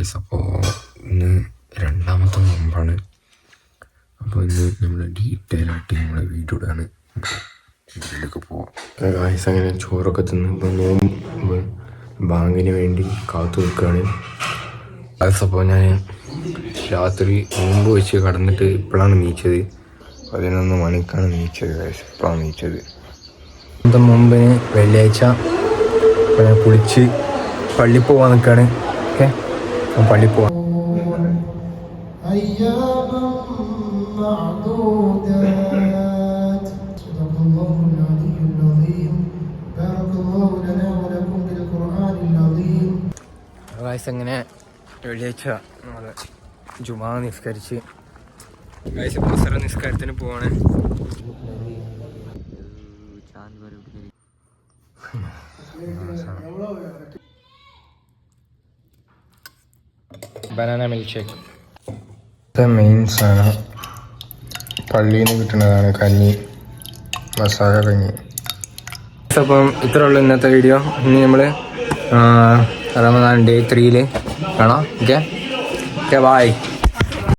Guys, അപ്പോൾ ഇന്ന് രണ്ടാമത്തെ നോമ്പാണ്. അപ്പോൾ ഇന്ന് നമ്മൾ ഡീറ്റെയിൽ ആയിട്ട് നമ്മളെ വീഡിയോ ഇടാണ്. വീട്ടിലേക്ക് പോവാം ഗൈസ്. അങ്ങനെ ചോറൊക്കെ തിന്ന് ഇപ്പോൾ നോമ്പ് ബാങ്കിന് വേണ്ടി കാത്തു നിൽക്കുകയാണ് ഗൈസ്. അപ്പോൾ ഞാൻ രാത്രി നോമ്പ് വെച്ച് കടന്നിട്ട് ഇപ്പോഴാണ് നീച്ചത്. 11 മണിക്കാണ് നീച്ചത് ഗൈസ്. ഇപ്പോഴാണ് നീച്ചത്. മുമ്പിന് വെള്ളിയാഴ്ച അപ്പോൾ ഞാൻ കുളിച്ച് പള്ളിയിൽ പോകാൻ നിൽക്കുകയാണ്. ഓക്കെ, പള്ളിയിൽ പോവാം. ഗൈസ്, അങ്ങനെ വെള്ളിയാഴ്ച നമ്മൾ ജുമാ നിസ്കരിച്ച് ഗൈസ് അസർ നിസ്കാരത്തിന് പോവാണ്. ബനാന മിൽക്ക് ഷേക്ക് മെയിൻ സാധനം പള്ളിയിൽ നിന്ന് കിട്ടുന്നതാണ്. കഞ്ഞി, മസാല കഞ്ഞി. അപ്പം ഇത്രേ ഉള്ളൂ ഇന്നത്തെ വീഡിയോ. ഇനി നമ്മൾ റമദാൻ ഡേ 3 കാണാം. Okay, by.